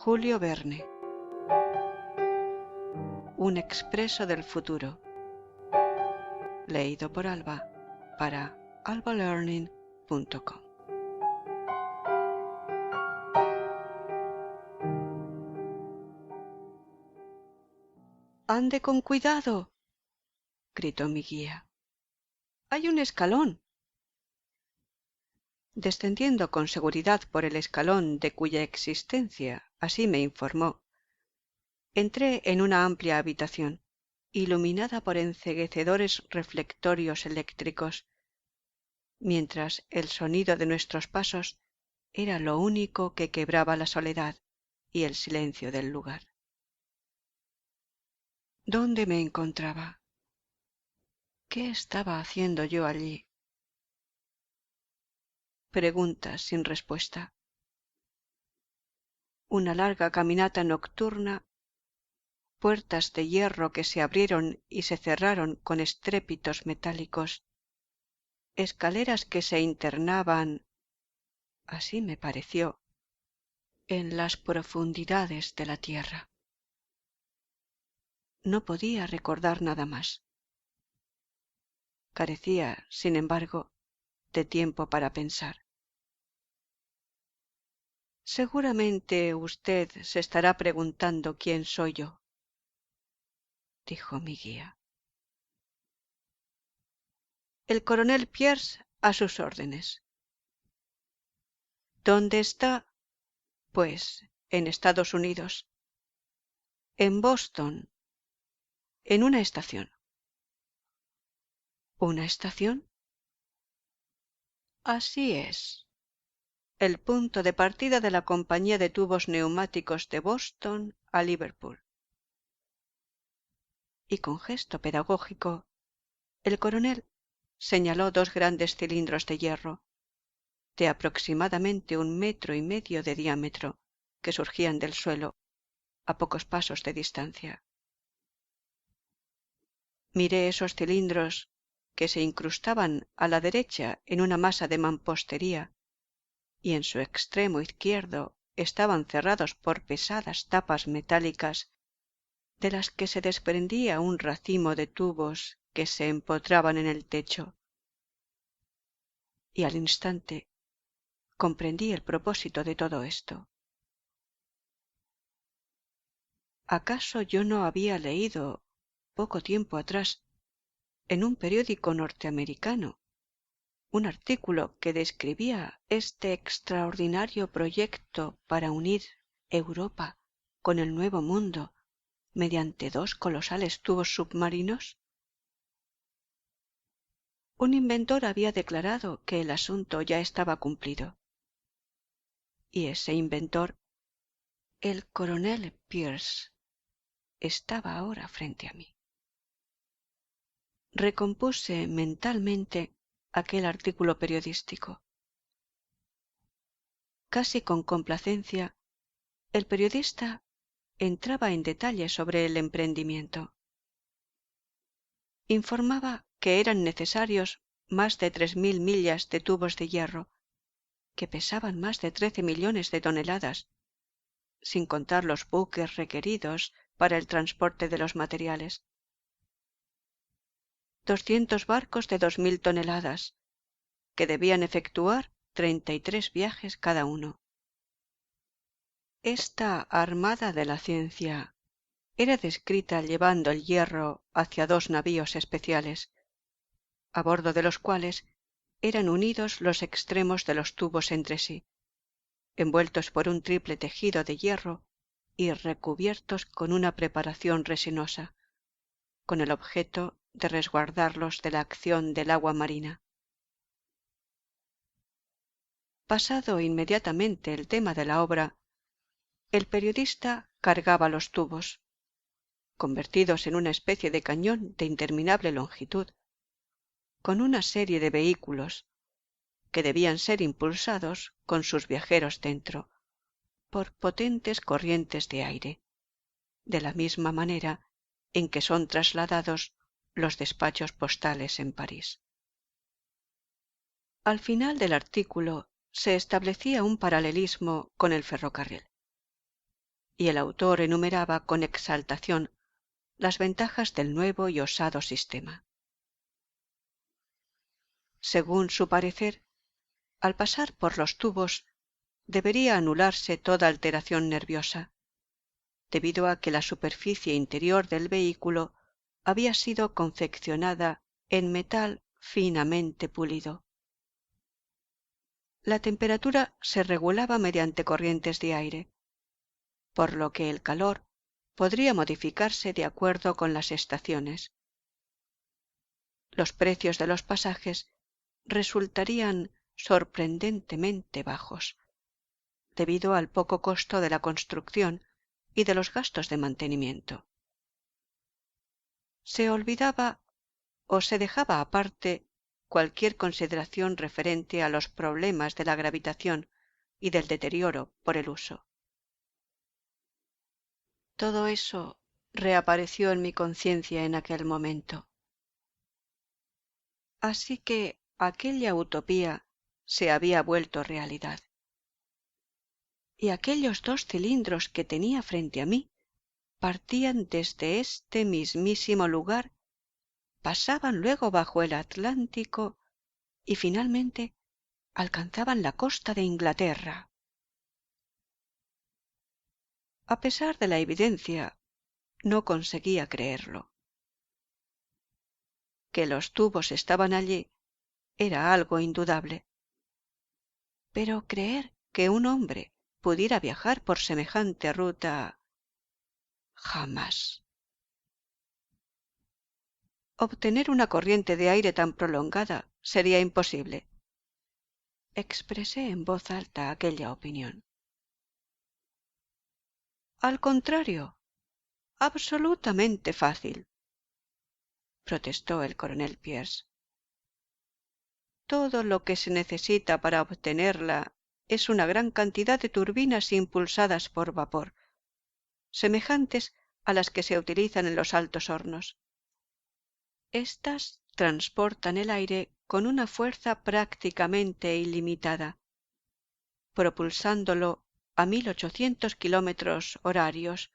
Julio Verne. Un expreso del futuro. Leído por Alba para albalearning.com. ¡Ande con cuidado!, gritó mi guía. ¡Hay un escalón! Descendiendo con seguridad por el escalón de cuya existencia así me informó, entré en una amplia habitación, iluminada por enceguecedores reflectorios eléctricos, mientras el sonido de nuestros pasos era lo único que quebraba la soledad y el silencio del lugar. ¿Dónde me encontraba? ¿Qué estaba haciendo yo allí? Preguntas sin respuesta. Una larga caminata nocturna, puertas de hierro que se abrieron y se cerraron con estrépitos metálicos, escaleras que se internaban, así me pareció, en las profundidades de la tierra. No podía recordar nada más. Carecía, sin embargo, de tiempo para pensar. Seguramente usted se estará preguntando quién soy yo, dijo mi guía. El coronel Pierce a sus órdenes. ¿Dónde está? Pues en Estados Unidos. En Boston. En una estación. ¿Una estación? Así es. El punto de partida de la compañía de tubos neumáticos de Boston a Liverpool. Y con gesto pedagógico, el coronel señaló dos grandes cilindros de hierro, de aproximadamente 1,5 metros de diámetro, que surgían del suelo, a pocos pasos de distancia. Miré esos cilindros que se incrustaban a la derecha en una masa de mampostería, y en su extremo izquierdo estaban cerrados por pesadas tapas metálicas, de las que se desprendía un racimo de tubos que se empotraban en el techo. Y al instante comprendí el propósito de todo esto. ¿Acaso yo no había leído, poco tiempo atrás, en un periódico norteamericano, un artículo que describía este extraordinario proyecto para unir Europa con el Nuevo Mundo mediante dos colosales tubos submarinos? Un inventor había declarado que el asunto ya estaba cumplido. Y ese inventor, el coronel Pierce, estaba ahora frente a mí. Recompuse mentalmente aquel artículo periodístico. Casi con complacencia, el periodista entraba en detalle sobre el emprendimiento. Informaba que eran necesarios más de 3.000 millas de tubos de hierro, que pesaban más de 13 millones de toneladas, sin contar los buques requeridos para el transporte de los materiales. 200 barcos de 2.000 toneladas, que debían efectuar 33 viajes cada uno. Esta armada de la ciencia era descrita llevando el hierro hacia dos navíos especiales, a bordo de los cuales eran unidos los extremos de los tubos entre sí, envueltos por un triple tejido de hierro y recubiertos con una preparación resinosa, con el objeto de resguardarlos de la acción del agua marina. Pasado inmediatamente el tema de la obra, el periodista cargaba los tubos, convertidos en una especie de cañón de interminable longitud, con una serie de vehículos que debían ser impulsados con sus viajeros dentro por potentes corrientes de aire, de la misma manera en que son trasladados los despachos postales en París. Al final del artículo se establecía un paralelismo con el ferrocarril. y el autor enumeraba con exaltación las ventajas del nuevo y osado sistema. Según su parecer, al pasar por los tubos debería anularse toda alteración nerviosa, debido a que la superficie interior del vehículo había sido confeccionada en metal finamente pulido. La temperatura se regulaba mediante corrientes de aire, por lo que el calor podría modificarse de acuerdo con las estaciones. Los precios de los pasajes resultarían sorprendentemente bajos, debido al poco costo de la construcción y de los gastos de mantenimiento. Se olvidaba o se dejaba aparte cualquier consideración referente a los problemas de la gravitación y del deterioro por el uso. Todo eso reapareció en mi conciencia en aquel momento. Así que aquella utopía se había vuelto realidad. Y aquellos 2 cilindros que tenía frente a mí partían desde este mismísimo lugar, pasaban luego bajo el Atlántico y finalmente alcanzaban la costa de Inglaterra. A pesar de la evidencia, no conseguía creerlo. Que los tubos estaban allí era algo indudable. Pero creer que un hombre pudiera viajar por semejante ruta, jamás. Obtener una corriente de aire tan prolongada sería imposible. Expresé en voz alta aquella opinión. Al contrario, absolutamente fácil, protestó el coronel Pierce. Todo lo que se necesita para obtenerla es una gran cantidad de turbinas impulsadas por vapor, semejantes a las que se utilizan en los altos hornos. Estas transportan el aire con una fuerza prácticamente ilimitada, propulsándolo a 1800 kilómetros horarios,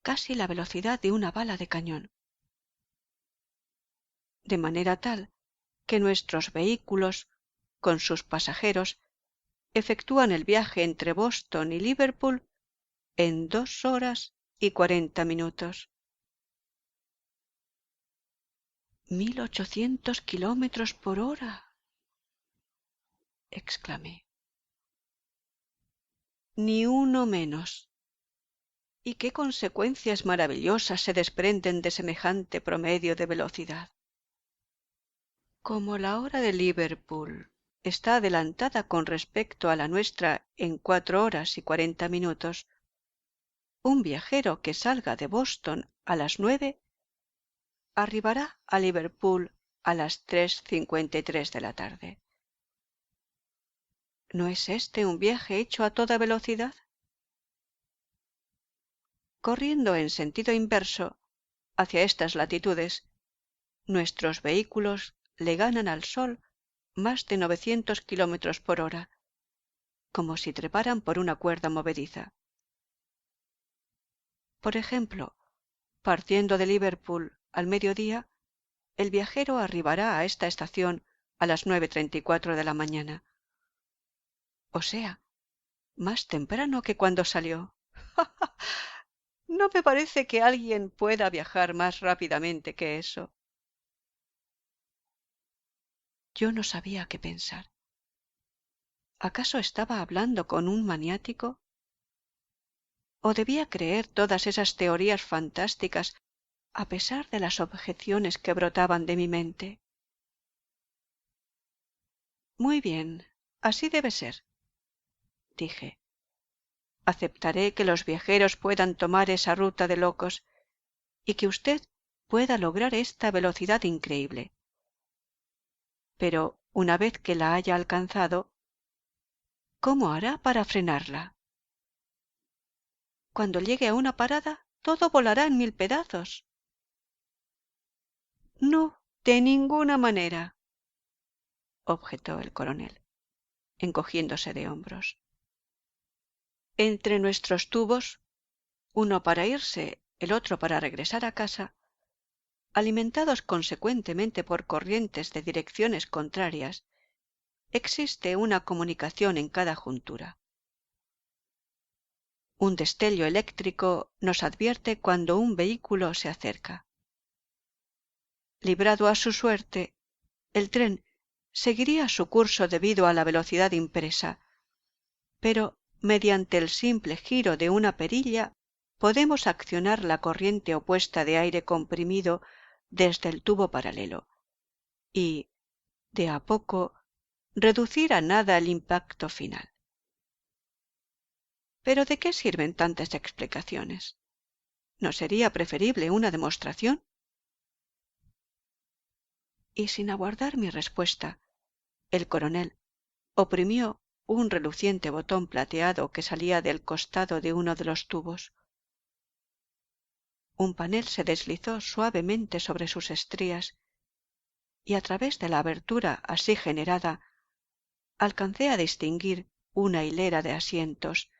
casi la velocidad de una bala de cañón. De manera tal que nuestros vehículos, con sus pasajeros, efectúan el viaje entre Boston y Liverpool en 2 horas y 40 minutos. 1800 kilómetros por hora, exclamé. Ni uno menos. ¿Y qué consecuencias maravillosas se desprenden de semejante promedio de velocidad? Como la hora de Liverpool está adelantada con respecto a la nuestra en 4 horas y 40 minutos, un viajero que salga de Boston a las 9 arribará a Liverpool a las 3:53 de la tarde. ¿No es este un viaje hecho a toda velocidad? Corriendo en sentido inverso hacia estas latitudes, nuestros vehículos le ganan al sol más de 900 kilómetros por hora, como si treparan por una cuerda movediza. Por ejemplo, partiendo de Liverpool al mediodía, el viajero arribará a esta estación a las 9:34 de la mañana. O sea, más temprano que cuando salió. No me parece que alguien pueda viajar más rápidamente que eso. Yo no sabía qué pensar. ¿Acaso estaba hablando con un maniático? ¿O debía creer todas esas teorías fantásticas a pesar de las objeciones que brotaban de mi mente? Muy bien, así debe ser, dije. Aceptaré que los viajeros puedan tomar esa ruta de locos y que usted pueda lograr esta velocidad increíble. Pero una vez que la haya alcanzado, ¿cómo hará para frenarla? Cuando llegue a una parada, todo volará en 1000 pedazos. No, de ninguna manera, objetó el coronel, encogiéndose de hombros. Entre nuestros tubos, uno para irse, el otro para regresar a casa, alimentados consecuentemente por corrientes de direcciones contrarias, existe una comunicación en cada juntura. Un destello eléctrico nos advierte cuando un vehículo se acerca. Librado a su suerte, el tren seguiría su curso debido a la velocidad impresa, pero mediante el simple giro de una perilla podemos accionar la corriente opuesta de aire comprimido desde el tubo paralelo y, de a poco, reducir a nada el impacto final. ¿Pero de qué sirven tantas explicaciones? ¿No sería preferible una demostración? Y sin aguardar mi respuesta, el coronel oprimió un reluciente botón plateado que salía del costado de uno de los tubos. Un panel se deslizó suavemente sobre sus estrías y a través de la abertura así generada alcancé a distinguir una hilera de asientos,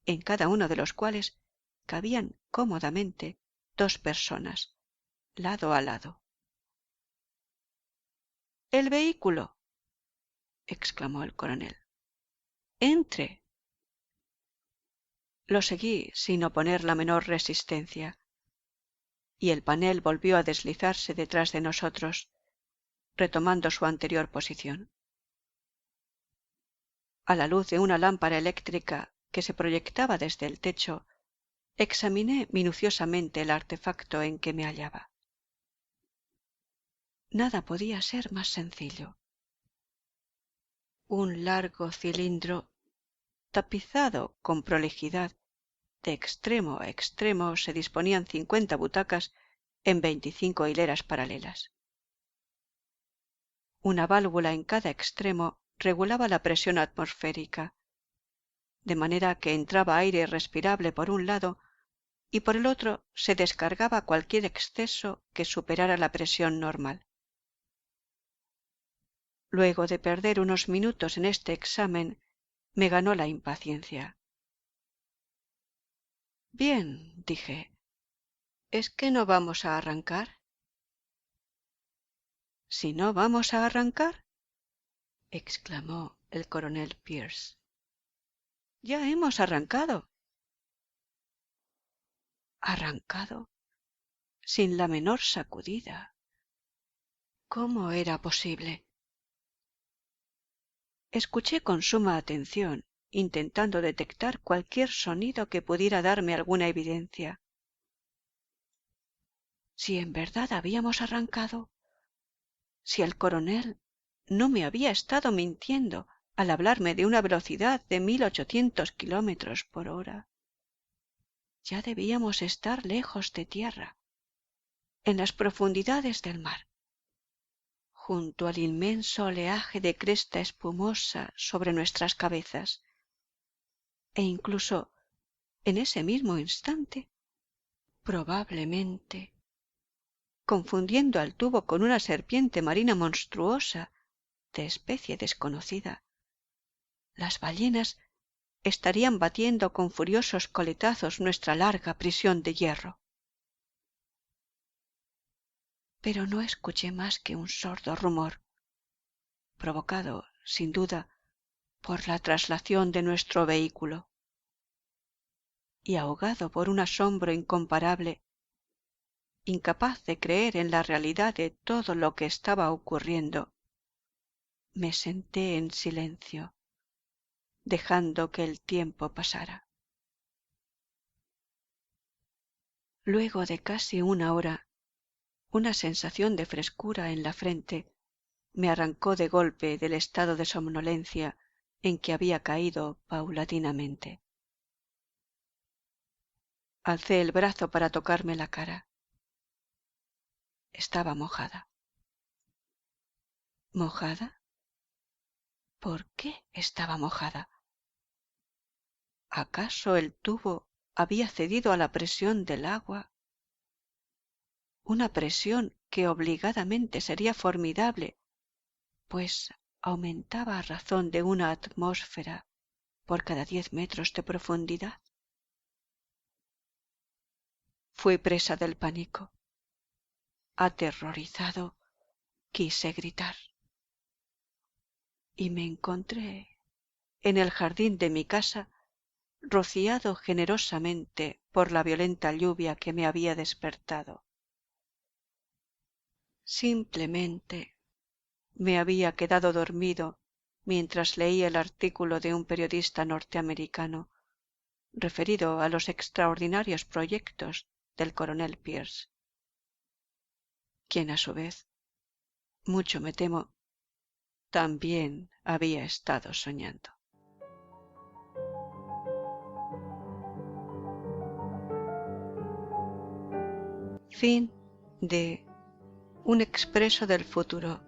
en cada uno de los cuales cabían cómodamente 2 personas, lado a lado. «¡El vehículo!», exclamó el coronel. «¡Entre!». Lo seguí sin oponer la menor resistencia, y el panel volvió a deslizarse detrás de nosotros, retomando su anterior posición. A la luz de una lámpara eléctrica que se proyectaba desde el techo, examiné minuciosamente el artefacto en que me hallaba. Nada podía ser más sencillo. Un largo cilindro tapizado con prolijidad. De extremo a extremo se disponían 50 butacas en 25 hileras paralelas. Una válvula en cada extremo regulaba la presión atmosférica, de manera que entraba aire respirable por un lado y por el otro se descargaba cualquier exceso que superara la presión normal. Luego de perder unos minutos en este examen, me ganó la impaciencia. «Bien», dije, «¿es que no vamos a arrancar?». «¿Si no vamos a arrancar?», exclamó el coronel Pierce. «Ya hemos arrancado». «¿Arrancado? Sin la menor sacudida? ¿Cómo era posible?». Escuché con suma atención, intentando detectar cualquier sonido que pudiera darme alguna evidencia. Si en verdad habíamos arrancado, si el coronel no me había estado mintiendo al hablarme de una velocidad de 1800 kilómetros por hora, ya debíamos estar lejos de tierra, en las profundidades del mar, junto al inmenso oleaje de cresta espumosa sobre nuestras cabezas, e incluso en ese mismo instante, probablemente, confundiendo al tubo con una serpiente marina monstruosa de especie desconocida, las ballenas estarían batiendo con furiosos coletazos nuestra larga prisión de hierro. Pero no escuché más que un sordo rumor, provocado, sin duda, por la traslación de nuestro vehículo, y ahogado por un asombro incomparable, incapaz de creer en la realidad de todo lo que estaba ocurriendo, me senté en silencio, dejando que el tiempo pasara. Luego de casi una hora, una sensación de frescura en la frente me arrancó de golpe del estado de somnolencia en que había caído paulatinamente. Alcé el brazo para tocarme la cara. Estaba mojada. ¿Mojada? ¿Por qué estaba mojada? ¿Acaso el tubo había cedido a la presión del agua? Una presión que obligadamente sería formidable, pues aumentaba a razón de una atmósfera por cada 10 metros de profundidad. Fui presa del pánico. Aterrorizado, quise gritar. Y me encontré en el jardín de mi casa, rociado generosamente por la violenta lluvia que me había despertado. Simplemente me había quedado dormido mientras leía el artículo de un periodista norteamericano referido a los extraordinarios proyectos del coronel Pierce, quien a su vez, mucho me temo, también había estado soñando. Fin de Un expreso del futuro,